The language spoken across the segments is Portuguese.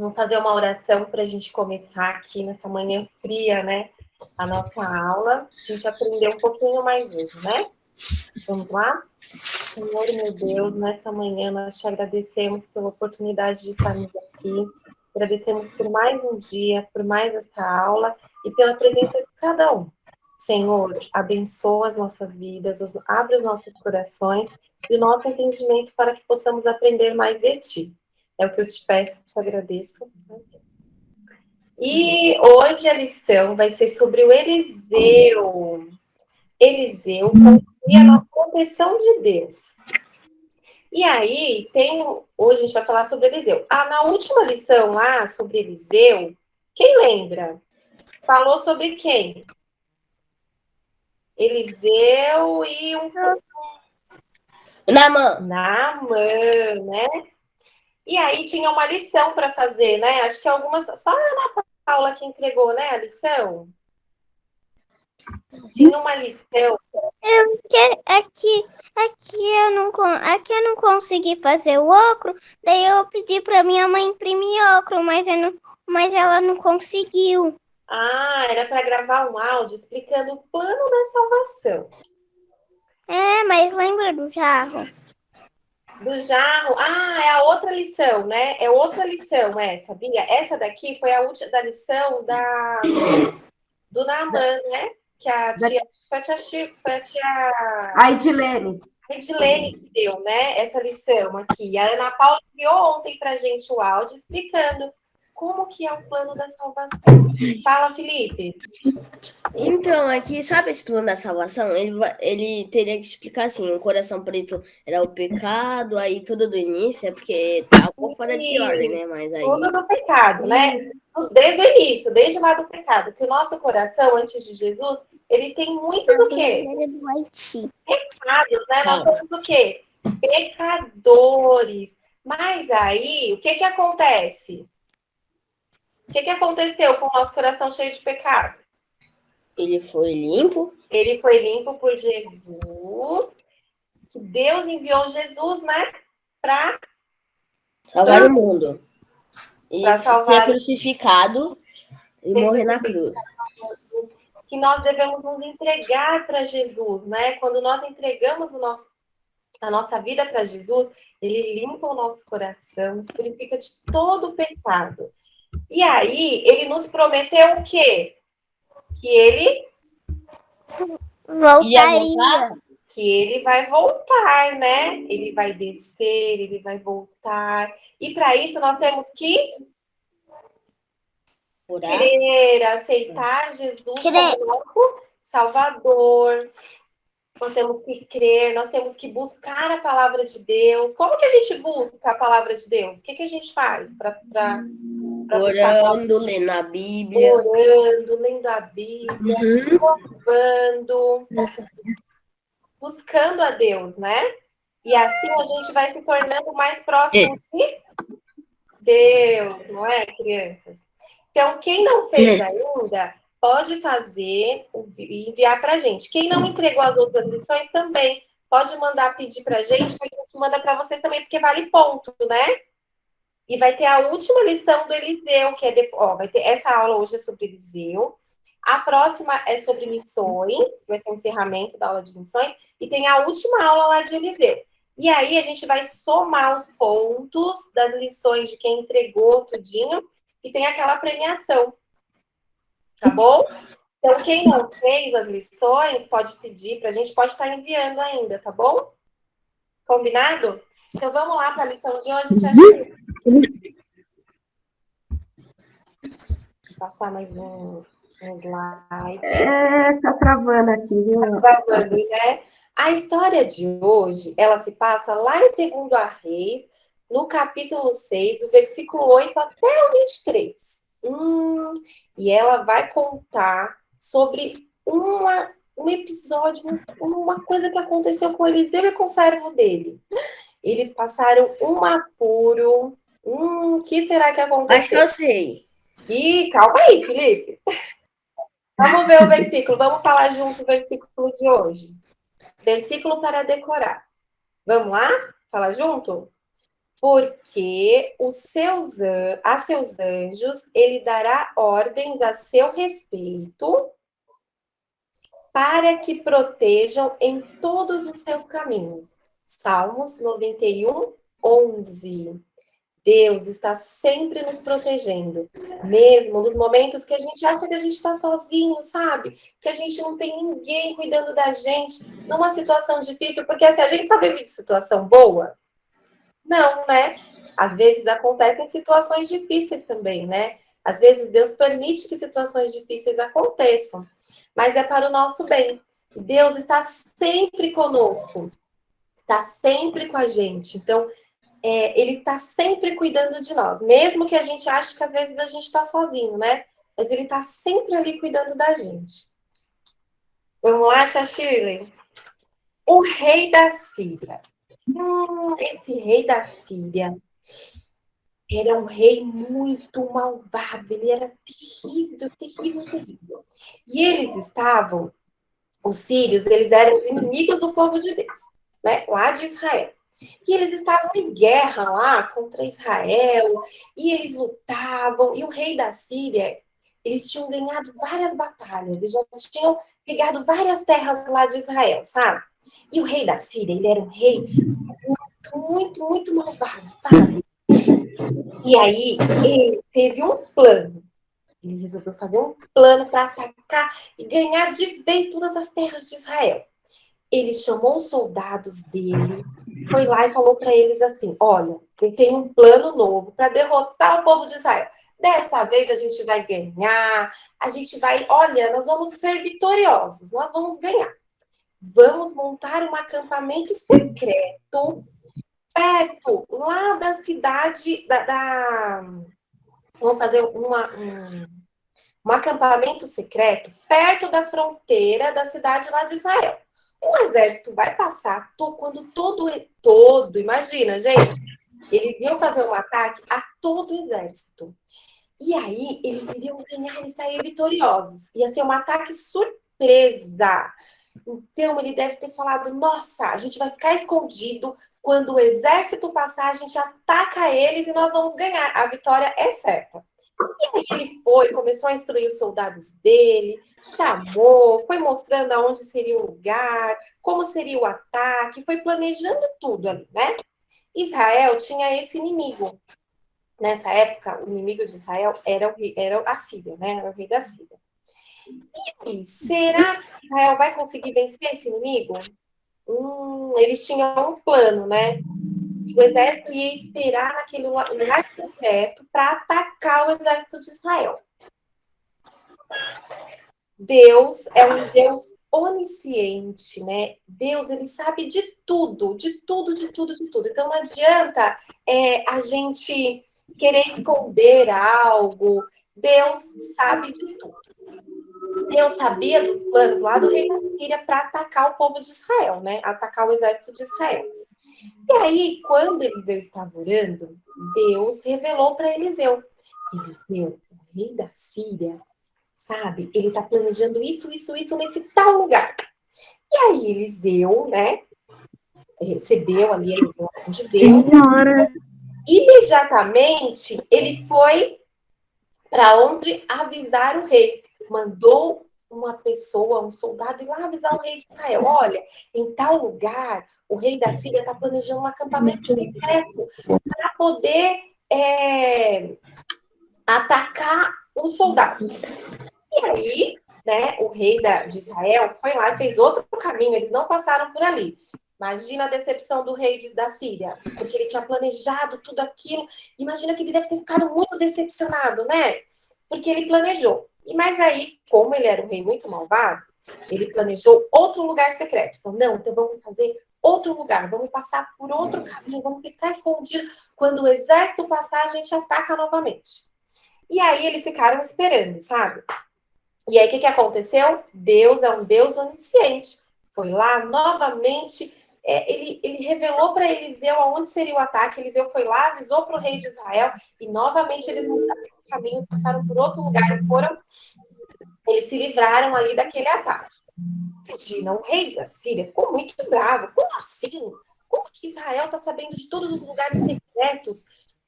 Vamos fazer uma oração para a gente começar aqui nessa manhã fria, né? A nossa aula. A gente aprendeu um pouquinho mais hoje, né? Vamos lá? Senhor, meu Deus, nessa manhã nós te agradecemos pela oportunidade de estarmos aqui. Agradecemos por mais um dia, por mais esta aula e pela presença de cada um. Senhor, abençoa as nossas vidas, abre os nossos corações e o nosso entendimento para que possamos aprender mais de Ti. É o que eu te peço, te agradeço. E hoje a lição vai ser sobre o Eliseu. Eliseu confia na proteção de Deus. E aí, hoje a gente vai falar sobre Eliseu. Na última lição lá, sobre Eliseu, quem lembra? Falou sobre quem? Eliseu e Naamã, né? E aí tinha uma lição para fazer, né? Acho que algumas... Só a Ana Paula que entregou, né, a lição? Tinha uma lição. Aqui eu não consegui fazer o óculos, daí eu pedi para minha mãe imprimir óculos, mas ela não conseguiu. Era para gravar um áudio explicando o plano da salvação. Mas lembra do jarro? Do jarro. É a outra lição, né? É outra lição essa, Bia. Essa daqui foi a última da lição do Naamã, né? Que a tia... Foi a tia... A Edilene. A Edilene que deu, né? Essa lição aqui. A Ana Paula enviou ontem pra gente o áudio explicando como que é o plano da salvação. Fala, Felipe. Então, aqui, sabe esse plano da salvação? Ele teria que explicar assim, o coração preto era o pecado, aí tudo do início, é porque tá um pouco fora de ordem, né? Mas aí... Tudo do pecado, né? Desde o início, desde lá do pecado. Que o nosso coração, antes de Jesus, ele tem muitos o quê? Pecados, né? Nós somos o quê? Pecadores. Mas aí, o que que acontece? O que que aconteceu com o nosso coração cheio de pecado? Ele foi limpo? Ele foi limpo por Jesus. Que Deus enviou Jesus, né? Para salvar o mundo. E ser crucificado e morrer na cruz. Que nós devemos nos entregar para Jesus, né? Quando nós entregamos a nossa vida para Jesus, ele limpa o nosso coração, nos purifica de todo o pecado. E aí, ele nos prometeu o quê? Que ele voltaria. Que ele vai voltar, né? Ele vai descer, ele vai voltar. E para isso nós temos que crer, aceitar Jesus como nosso Salvador. Nós temos que crer, nós temos que buscar a palavra de Deus. Como que a gente busca a palavra de Deus? O que que a gente faz para orando, lendo a Bíblia. Orando, lendo a Bíblia, louvando, buscando a Deus, né? E assim a gente vai se tornando mais próximo de Deus, não é, crianças? Então, quem não fez ainda, pode fazer e enviar para a gente. Quem não entregou as outras lições também pode mandar pedir para a gente, que a gente manda para vocês também, porque vale ponto, né? E vai ter a última lição do Eliseu, que é vai ter essa aula hoje é sobre Eliseu. A próxima é sobre missões, vai ser o encerramento da aula de missões, e tem a última aula lá de Eliseu. E aí a gente vai somar os pontos das lições de quem entregou tudinho e tem aquela premiação. Tá bom? Então, quem não fez as lições, pode pedir para a gente, pode estar enviando ainda, tá bom? Combinado? Então, vamos lá para a lição de hoje, Tia Chico. Vou passar mais um slide. Tá travando aqui, viu? Tá travando, né? A história de hoje, ela se passa lá em 2 Reis, no capítulo 6, do versículo 8 até o 23. E ela vai contar sobre um episódio, uma coisa que aconteceu com Eliseu e com o servo dele. Eles passaram um apuro. O que será que aconteceu? Acho que eu sei. Ih, calma aí, Felipe. Vamos ver o versículo. Vamos falar junto o versículo de hoje. Versículo para decorar. Vamos lá? Falar junto? Porque a seus anjos ele dará ordens a seu respeito para que protejam em todos os seus caminhos. Salmos 91, 11. Deus está sempre nos protegendo, mesmo nos momentos que a gente acha que a gente está sozinho, sabe? Que a gente não tem ninguém cuidando da gente numa situação difícil, porque assim, a gente só vive de situação boa? Não, né? Às vezes acontecem situações difíceis também, né? Às vezes Deus permite que situações difíceis aconteçam, mas é para o nosso bem. E Deus está sempre conosco, está sempre com a gente. Então, ele está sempre cuidando de nós, mesmo que a gente ache que às vezes a gente está sozinho, né? Mas ele está sempre ali cuidando da gente. Vamos lá, tia Shirley? O rei da Síria. Esse rei da Síria era um rei muito malvado, ele era terrível, terrível, terrível. E os sírios, eles eram os inimigos do povo de Deus, né? Lá de Israel. E eles estavam em guerra lá contra Israel, e eles lutavam, e o rei da Síria, eles tinham ganhado várias batalhas, e já tinham pegado várias terras lá de Israel, sabe? E o rei da Síria, ele era um rei muito, muito, muito malvado, sabe? E aí, ele teve um plano. Ele resolveu fazer um plano para atacar e ganhar de vez todas as terras de Israel. Ele chamou os soldados dele, foi lá e falou para eles assim: olha, eu tenho um plano novo para derrotar o povo de Israel. Dessa vez a gente vai ganhar, a gente vai, olha, nós vamos ser vitoriosos, nós vamos ganhar. Vamos montar um acampamento secreto perto lá da cidade vamos fazer um acampamento secreto perto da fronteira da cidade lá de Israel. O exército vai passar quando imagina, gente, eles iam fazer um ataque a todo o exército. E aí eles iriam ganhar e sair vitoriosos. Ia ser um ataque surpresa. Então ele deve ter falado: nossa, a gente vai ficar escondido. Quando o exército passar, a gente ataca eles e nós vamos ganhar. A vitória é certa. E aí ele foi, começou a instruir os soldados dele, chamou, foi mostrando aonde seria o lugar, como seria o ataque, foi planejando tudo ali, né? Israel tinha esse inimigo. Nessa época, o inimigo de Israel era a Síria, né? Era o rei da Síria. E será que Israel vai conseguir vencer esse inimigo? Eles tinham um plano, né? O exército ia esperar naquele lugar secreto para atacar o exército de Israel. Deus é um Deus onisciente, né? Deus, ele sabe de tudo, de tudo, de tudo, de tudo. Então, não adianta a gente querer esconder algo. Deus sabe de tudo. Deus sabia dos planos lá do rei da Síria para atacar o povo de Israel, né? Atacar o exército de Israel. E aí, quando Eliseu estava orando, Deus revelou para Eliseu: Eliseu, o rei da Síria, sabe? Ele está planejando isso nesse tal lugar. E aí, Eliseu, né? Recebeu ali a revelação de Deus. Imediatamente, ele foi para onde avisar o rei. Mandou uma pessoa, um soldado, ir lá avisar o rei de Israel: olha, em tal lugar, o rei da Síria está planejando um acampamento secreto para poder atacar os soldados. E aí, né, o rei de Israel foi lá e fez outro caminho, eles não passaram por ali. Imagina a decepção do rei da Síria, porque ele tinha planejado tudo aquilo. Imagina que ele deve ter ficado muito decepcionado, né? Porque ele planejou. Mas aí, como ele era um rei muito malvado, ele planejou outro lugar secreto. Falou: não, então vamos fazer outro lugar, vamos passar por outro caminho, vamos ficar escondido. Quando o exército passar, a gente ataca novamente. E aí eles ficaram esperando, sabe? E aí o que aconteceu? Deus é um Deus onisciente. Foi lá novamente, ele revelou para Eliseu aonde seria o ataque. Eliseu foi lá, avisou para o rei de Israel, e novamente eles mudaram o caminho, passaram por outro lugar e eles se livraram ali daquele ataque. Imagina, o rei da Síria ficou muito bravo. Como assim? como que Israel está sabendo de todos os lugares secretos?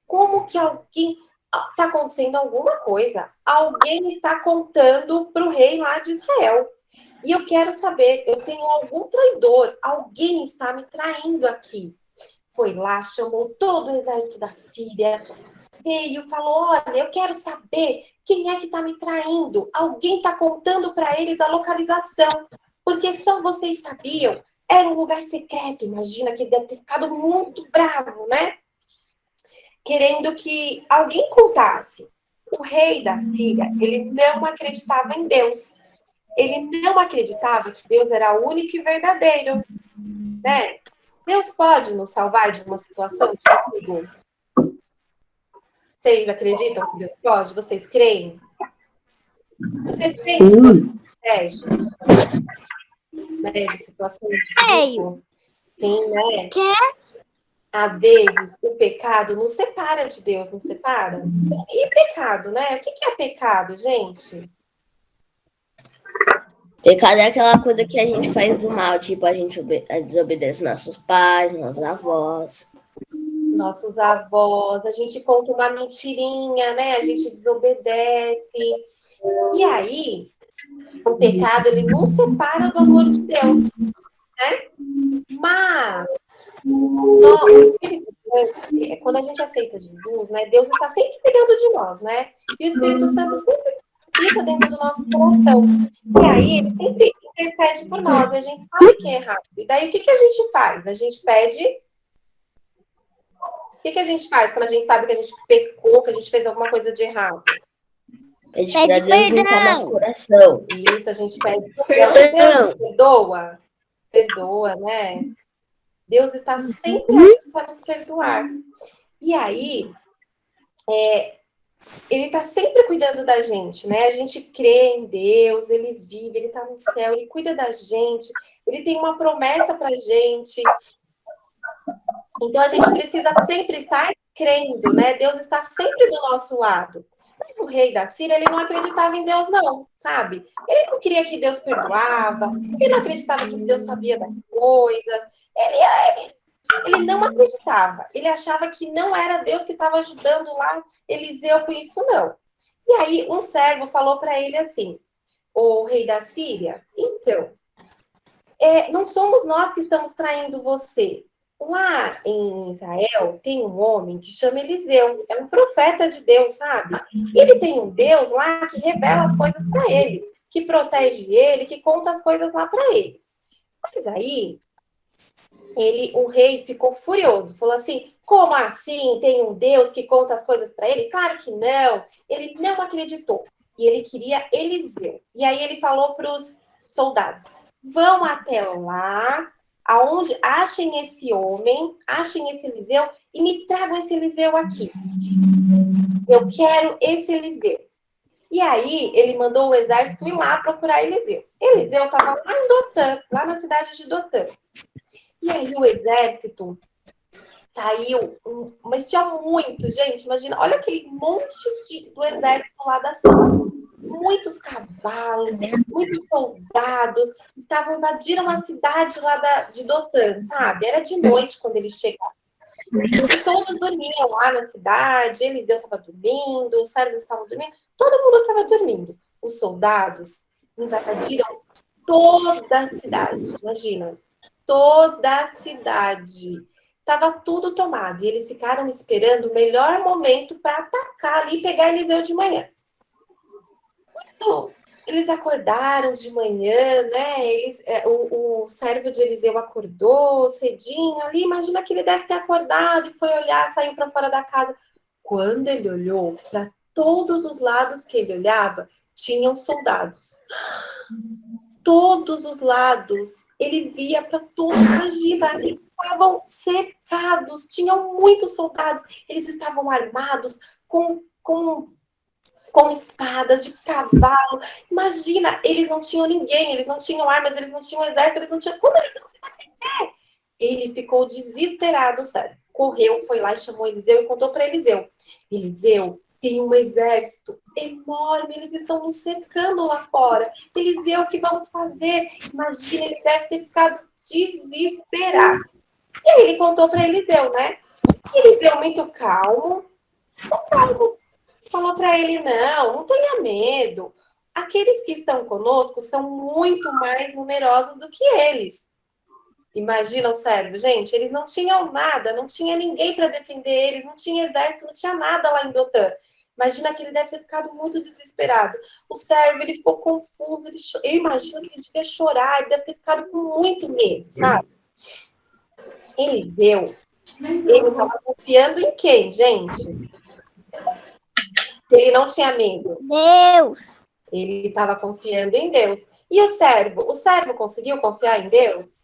Como que alguém está acontecendo alguma coisa? Alguém está contando para o rei lá de Israel. E eu quero saber, eu tenho algum traidor, alguém está me traindo aqui. Foi lá, chamou todo o exército da Síria, veio, falou, olha, eu quero saber quem é que está me traindo. Alguém está contando para eles a localização, porque só vocês sabiam. Era um lugar secreto, imagina que ele deve ter ficado muito bravo, né? Querendo que alguém contasse. O rei da Síria, ele não acreditava em Deus. Ele não acreditava que Deus era único e verdadeiro, né? Deus pode nos salvar de uma situação de perigo? Vocês acreditam que Deus pode? Vocês creem? Vocês creem que Deus protege, né, de situações de perigo? Sim, né? Às vezes, o pecado nos separa de Deus, nos separa? E pecado, né? O que é pecado, gente? Pecado é aquela coisa que a gente faz do mal, tipo, a gente desobedece nossos pais, nossos avós. Nossos avós, a gente conta uma mentirinha, né? A gente desobedece. E aí, o pecado, ele nos separa do amor de Deus, né? Mas o Espírito Santo, quando a gente aceita Jesus, né? Deus está sempre cuidando de nós, né? E o Espírito Santo sempre habita dentro do nosso coração. E aí, ele sempre intercede por nós. E a gente sabe que é errado. E daí, o que a gente faz? A gente pede. O que a gente faz quando a gente sabe que a gente pecou, que a gente fez alguma coisa de errado? Pede para Deus limpar nosso coração. Isso, a gente pede perdão. Deus perdoa? Perdoa, né? Deus está sempre aqui para nos perdoar. E aí, ele está sempre cuidando da gente, né? A gente crê em Deus, ele vive, ele está no céu, ele cuida da gente, ele tem uma promessa para a gente. Então, a gente precisa sempre estar crendo, né? Deus está sempre do nosso lado. Mas o rei da Síria, ele não acreditava em Deus, não, sabe? Ele não queria que Deus perdoava, ele não acreditava que Deus sabia das coisas, ele não acreditava. Ele achava que não era Deus que estava ajudando lá Eliseu com isso, não. E aí, um servo falou para ele assim, o rei da Síria, então, não somos nós que estamos traindo você. Lá em Israel tem um homem que chama Eliseu, é um profeta de Deus, sabe? Ele tem um Deus lá que revela as coisas para ele, que protege ele, que conta as coisas lá para ele. Mas aí, o rei ficou furioso, falou assim, como assim tem um Deus que conta as coisas para ele? Claro que não, ele não acreditou. E ele queria Eliseu. E aí ele falou para os soldados, vão até lá, aonde achem esse homem, achem esse Eliseu e me tragam esse Eliseu aqui. Eu quero esse Eliseu. E aí ele mandou o exército ir lá procurar Eliseu. Eliseu estava lá em Dotã, lá na cidade de Dotã. E aí o exército saiu, mas tinha muito, gente, imagina, olha aquele monte do exército lá da Síria. Muitos cavalos, muitos soldados, invadiram a cidade lá de Dotã, sabe? Era de noite quando eles chegaram. E todos dormiam lá na cidade, Eliseu estava dormindo, os servos estavam dormindo, todo mundo estava dormindo. Os soldados invadiram toda a cidade, imagina. Toda a cidade. Estava tudo tomado. E eles ficaram esperando o melhor momento para atacar ali e pegar Eliseu de manhã. Quando eles acordaram de manhã, né? O servo de Eliseu acordou cedinho ali. Imagina que ele deve ter acordado e foi olhar, saiu para fora da casa. Quando ele olhou, para todos os lados que ele olhava, tinham soldados. Todos os lados, ele via para todos, imagina, eles estavam cercados, tinham muitos soldados, eles estavam armados com espadas de cavalo, imagina, eles não tinham ninguém, eles não tinham armas, eles não tinham exército, eles não tinham, como eles não se defender? Ele ficou desesperado, sério, correu, foi lá e chamou Eliseu e contou para Eliseu, Eliseu, tem um exército enorme, eles estão nos cercando lá fora. Eliseu, o que vamos fazer? Imagina, ele deve ter ficado desesperado. E aí ele contou para Eliseu, né? Eliseu, muito calmo, falou para ele: não tenha medo. Aqueles que estão conosco são muito mais numerosos do que eles. Imagina o servo, gente, eles não tinham nada, não tinha ninguém para defender eles, não tinha exército, não tinha nada lá em Dotã. Imagina que ele deve ter ficado muito desesperado. O servo, ele ficou confuso, eu imagino que ele devia chorar, ele deve ter ficado com muito medo, sabe? Eliseu, ele estava confiando em quem, gente? Ele não tinha medo. Deus. Ele estava confiando em Deus. E o servo? O servo conseguiu confiar em Deus?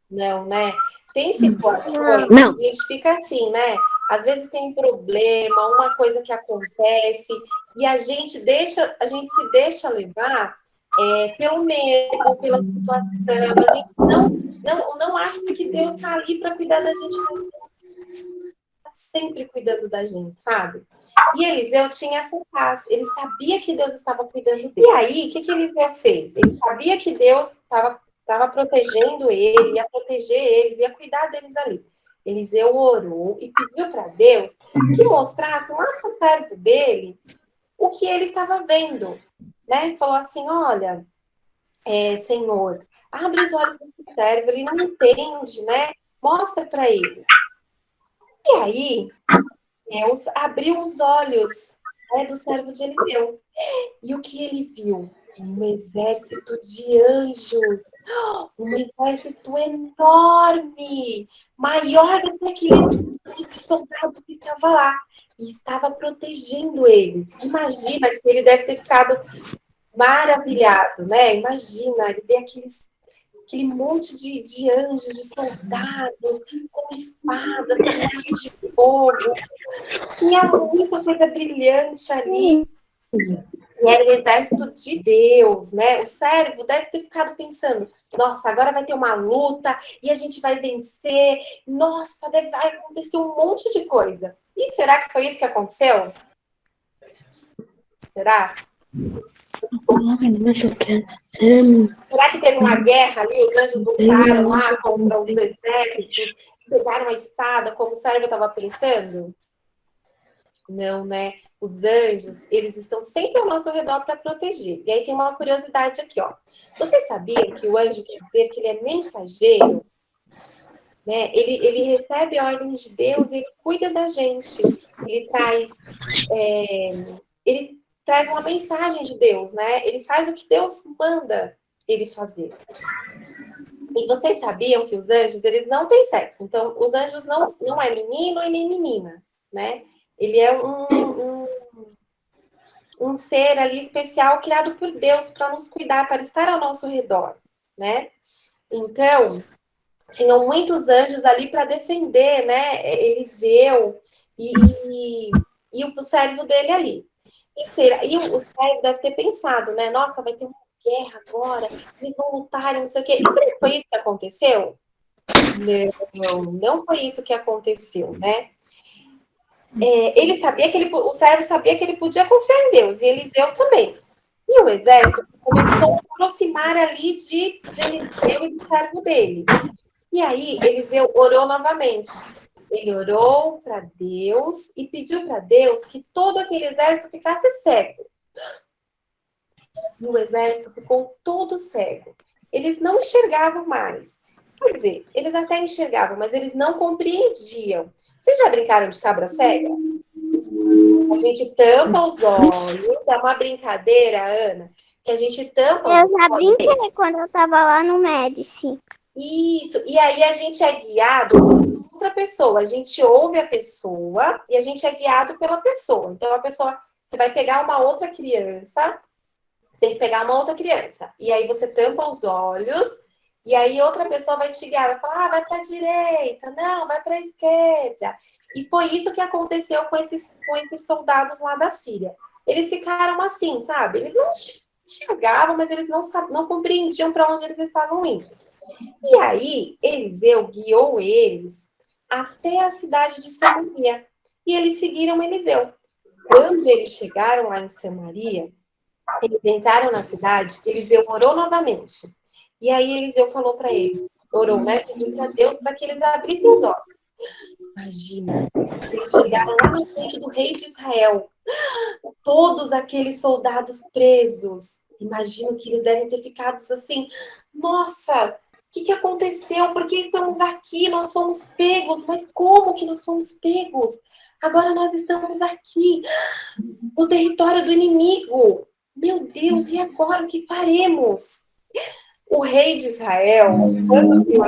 Não, né? Tem situações que a gente fica assim, né? Às vezes tem um problema, uma coisa que acontece, e a gente se deixa levar pelo medo, pela situação. A gente não acha que Deus está ali para cuidar da gente, está sempre cuidando da gente, sabe? E Eliseu tinha essa paz, ele sabia que Deus estava cuidando dele. E aí, o que Eliseu fez? Ele sabia que Deus estava protegendo ele, ia proteger eles, ia cuidar deles ali. Eliseu orou e pediu para Deus que mostrasse lá para o servo dele o que ele estava vendo, né? Falou assim, olha, Senhor, abre os olhos desse servo, ele não entende, né? Mostra para ele. E aí, Deus abriu os olhos do servo de Eliseu. E o que ele viu? Um exército de anjos, um exército enorme, maior do que aqueles soldados que estavam lá, e estava protegendo eles. Imagina que ele deve ter ficado maravilhado, né? Imagina, ele vê aquele monte de anjos, de soldados, com espadas, com de fogo. Tinha muita coisa brilhante ali. E era o exército de Deus, né? O servo deve ter ficado pensando: nossa, agora vai ter uma luta e a gente vai vencer. Nossa, vai acontecer um monte de coisa. E será que foi isso que aconteceu? Será? Será que teve uma guerra ali? Os anjos lutaram lá contra os exércitos, pegaram a espada, como o servo estava pensando? Não, né? Os anjos, eles estão sempre ao nosso redor para proteger. E aí tem uma curiosidade aqui, ó. Vocês sabiam que o anjo quer dizer que ele é mensageiro? Né? Ele recebe ordens de Deus, ele cuida da gente. Ele traz uma mensagem de Deus, né? Ele faz o que Deus manda ele fazer. E vocês sabiam que os anjos, eles não têm sexo. Então, os anjos não é menino e nem menina, né? Ele é um ser ali especial criado por Deus para nos cuidar, para estar ao nosso redor, né? Então, tinham muitos anjos ali para defender, né? Eliseu e o servo dele ali. E o servo deve ter pensado, né? Nossa, vai ter uma guerra agora, eles vão lutar, não sei o quê. E será que foi isso que aconteceu? Não foi isso que aconteceu, né? Ele sabia que o servo sabia que ele podia confiar em Deus, e Eliseu também. E o exército começou a aproximar ali de Eliseu e do servo dele. E aí Eliseu orou novamente. Ele orou para Deus e pediu para Deus que todo aquele exército ficasse cego. E o exército ficou todo cego. Eles não enxergavam mais. Quer dizer, eles até enxergavam, mas eles não compreendiam. Vocês já brincaram de cabra cega? A gente tampa os olhos, é uma brincadeira, Ana, que a gente tampa os olhos. Eu já brinquei quando eu tava lá no Médici. Isso, e aí a gente é guiado por outra pessoa, a gente ouve a pessoa e a gente é guiado pela pessoa. Então a pessoa, você vai pegar uma outra criança, tem que pegar uma outra criança, e aí você tampa os olhos, e aí outra pessoa vai te guiar, vai falar, vai para a direita, não, vai para a esquerda. E foi isso que aconteceu com esses soldados lá da Síria. Eles ficaram assim, sabe? Eles não enxergavam, mas eles não compreendiam para onde eles estavam indo. E aí, Eliseu guiou eles até a cidade de Samaria. E eles seguiram Eliseu. Quando eles chegaram lá em Samaria, eles entraram na cidade, Eliseu orou novamente. E aí Eliseu falou para ele: orou, né? Pediu para Deus para que eles abrissem os olhos. Imagina, eles chegaram lá na frente do rei de Israel, todos aqueles soldados presos. Imagino que eles devem ter ficado assim, nossa, o que aconteceu? Por que estamos aqui? Nós fomos pegos, mas como que nós fomos pegos? Agora nós estamos aqui, no território do inimigo. Meu Deus, e agora o que faremos? O rei de Israel, quando viu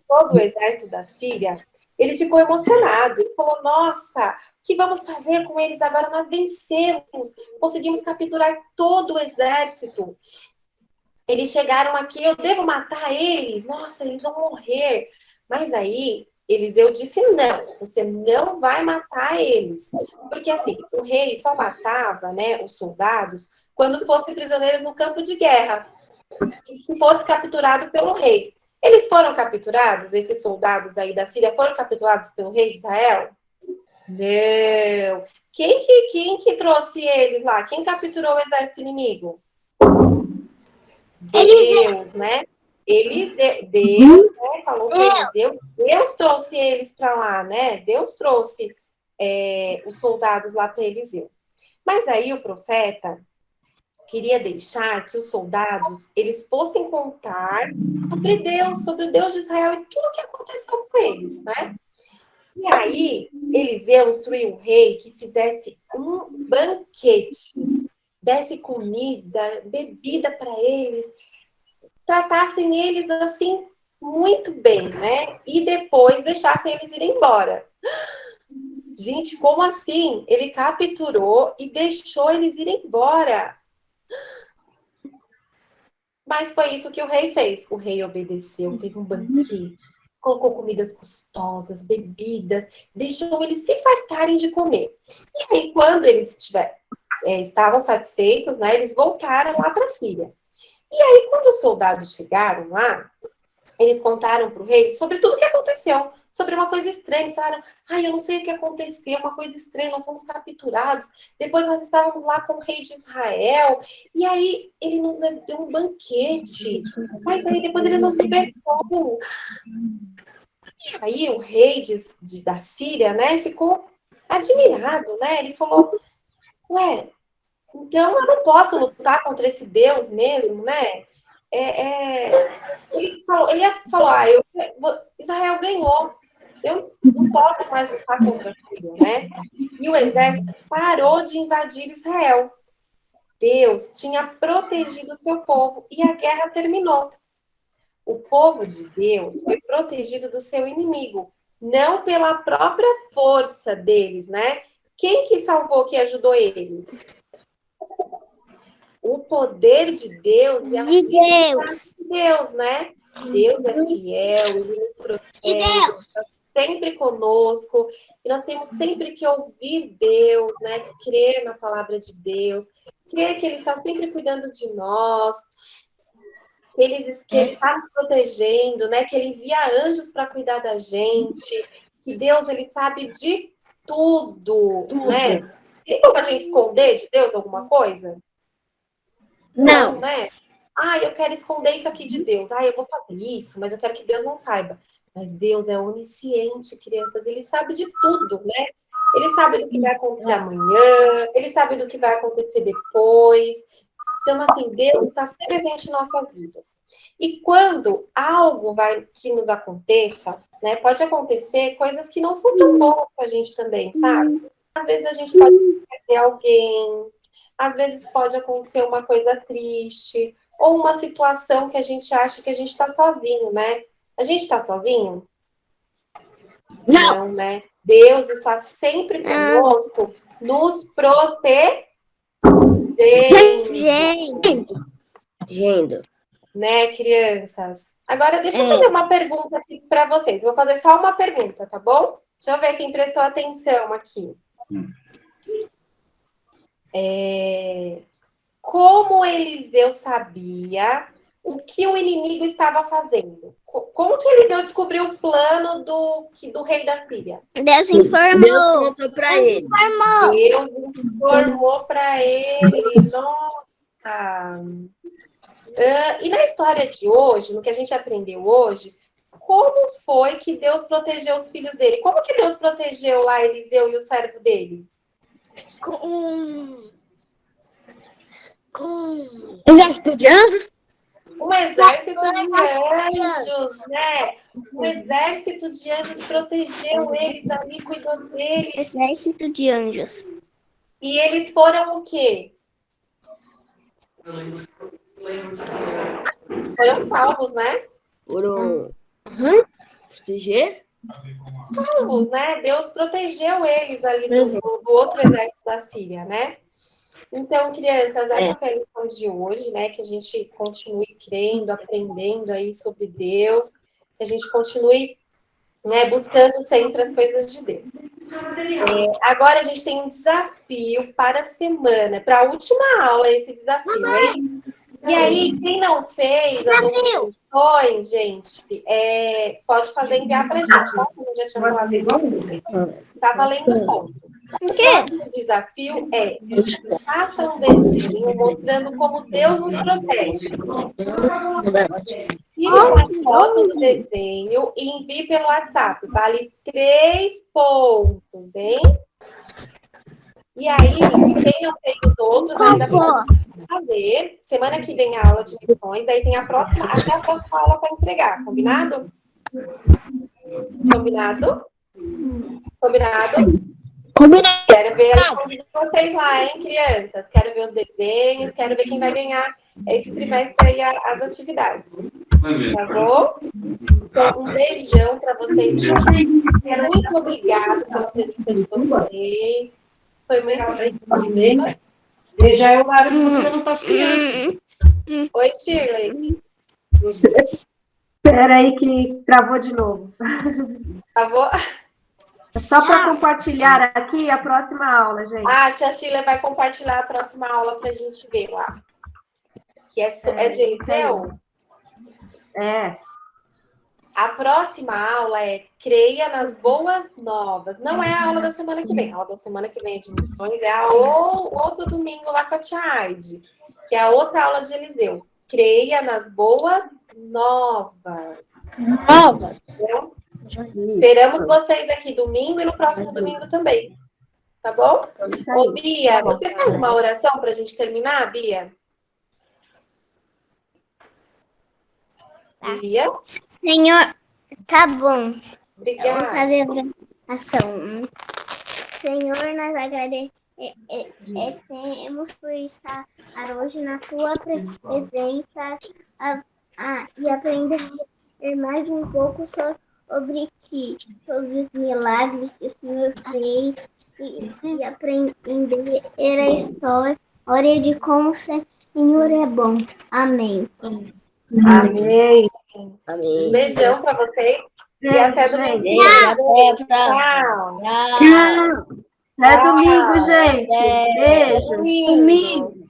todo o exército da Síria, ele ficou emocionado. Ele falou: nossa, o que vamos fazer com eles agora? Nós vencemos, conseguimos capturar todo o exército. Eles chegaram aqui, eu devo matar eles? Nossa, eles vão morrer. Mas aí, Eliseu disse: não, você não vai matar eles. Porque assim, o rei só matava, né, os soldados quando fossem prisioneiros no campo de guerra e que fosse capturado pelo rei. Eles foram capturados, esses soldados aí da Síria foram capturados pelo rei de Israel? Não. Quem que trouxe eles lá? Quem capturou o exército inimigo? Deus, né? Deus, né, falou para Eliseu, Deus trouxe eles para lá, né? Deus trouxe os soldados lá para Eliseu. Mas aí o profeta queria deixar que os soldados eles fossem contar sobre o Deus de Israel e tudo o que aconteceu com eles, né? E aí Eliseu instruiu o rei que fizesse um banquete, desse comida, bebida para eles, tratassem eles assim muito bem, né? E depois deixassem eles irem embora. Gente, como assim? Ele capturou e deixou eles irem embora. Mas foi isso que o rei fez. O rei obedeceu, fez um banquete, colocou comidas gostosas, bebidas, deixou eles se fartarem de comer. E aí, quando eles estavam satisfeitos, né, eles voltaram lá para a Síria. E aí, quando os soldados chegaram lá, eles contaram para o rei sobre tudo o que aconteceu, sobre uma coisa estranha. Eles falaram: ai, eu não sei o que aconteceu, uma coisa estranha, nós fomos capturados. Depois nós estávamos lá com o rei de Israel, e aí ele nos deu um banquete, mas aí depois ele nos libertou. E aí o rei da Síria, né, ficou admirado, né? Ele falou: ué, então eu não posso lutar contra esse Deus mesmo, né? Ele falou: Israel ganhou, eu não posso mais lutar contra a Síria, né? E o exército parou de invadir Israel. Deus tinha protegido o seu povo e a guerra terminou. O povo de Deus foi protegido do seu inimigo, não pela própria força deles, né? Quem que salvou, que ajudou eles? O poder de Deus e a fidelidade de Deus, né? Deus é fiel, Ele nos protege, está sempre conosco, e nós temos sempre que ouvir Deus, né? Crer na palavra de Deus, crer que Ele está sempre cuidando de nós, que Ele está nos protegendo, né? Que Ele envia anjos para cuidar da gente, que Deus, Ele sabe de tudo, né? Tem como a gente esconder de Deus alguma coisa? Não, né? Ah, eu quero esconder isso aqui de Deus. Ah, eu vou fazer isso, mas eu quero que Deus não saiba. Mas Deus é onisciente, crianças. Ele sabe de tudo, né? Ele sabe do que vai acontecer amanhã, ele sabe do que vai acontecer depois. Então, assim, Deus está sempre presente em nossas vidas. E quando algo que nos aconteça, né? Pode acontecer coisas que não são tão boas para a gente também, sabe? Às vezes a gente pode perder alguém, às vezes pode acontecer uma coisa triste, ou uma situação que a gente acha que a gente está sozinho, né? A gente está sozinho? Não, né? Deus está sempre conosco, nos protegendo. Né, crianças? Agora, deixa eu fazer uma pergunta aqui para vocês. Vou fazer só uma pergunta, tá bom? Deixa eu ver quem prestou atenção aqui. Como Eliseu sabia o que o inimigo estava fazendo? Como que Eliseu descobriu o plano do rei da Síria? Deus informou. Deus contou para ele. Deus informou para ele. Nossa! E na história de hoje, no que a gente aprendeu hoje, como foi que Deus protegeu os filhos dele? Como que Deus protegeu lá Eliseu e o servo dele? Com Exército de anjos? Um exército de anjos, né? Um exército de anjos protegeu eles ali, cuidou deles. exército de anjos. E eles foram o quê? Foram salvos, né? Foram Uhum. proteger? Salvos, né? Deus protegeu eles ali do outro exército da Síria, né? Então, crianças, essa foi a lição de hoje, né? Que a gente continue crendo, aprendendo aí sobre Deus, que a gente continue, né, buscando sempre as coisas de Deus. Agora a gente tem um desafio para a semana, para a última aula, esse desafio, hein? E aí, quem não fez as opções, gente, pode fazer enviar para a gente, tá? Como eu já tinha falado, tá valendo ponto. O próximo desafio é faça um desenho mostrando como Deus nos protege. Tire uma foto do desenho e envie pelo WhatsApp. Vale 3 pontos, hein? E aí, quem não fez os outros ainda pode fazer. Semana que vem a aula de lições, aí tem até a próxima aula para entregar, combinado? Combinado? Quero ver a lição de vocês lá, hein, crianças? Quero ver os desenhos, quero ver quem vai ganhar esse trimestre aí as atividades. Tá bom? Então, um beijão para vocês. Muito obrigada pela presença de vocês. Foi muito bem. E já é o horário que você levantar as crianças. Oi, Shirley. Espera aí que travou de novo. Travou? É só para compartilhar aqui a próxima aula, gente. Ah, a tia Shirley vai compartilhar a próxima aula para a gente ver lá. Que é de Eliseu? É. A próxima aula é Creia nas Boas Novas. Não é a aula da semana que vem. A aula da semana que vem é de missões, é o outro domingo lá com a tia Aide, que é a outra aula de Eliseu. Creia nas Boas Novas. Entendeu? Esperamos vocês aqui domingo e no próximo domingo também. Tá bom? Ô, Bia, você faz uma oração para a gente terminar, Bia? Bia? Senhor, tá bom. Obrigada. Vamos fazer a oração. Senhor, nós agradecemos por estar hoje na tua presença e aprender mais um pouco sobre ti, sobre os milagres que o Senhor fez e aprender a história de como o Senhor é bom. Amém. Amém. Amém. Beijão para vocês. E até domingo. Beijo, até a próxima. Tchau. Tchau. Até domingo, gente. Beijo. Domingo.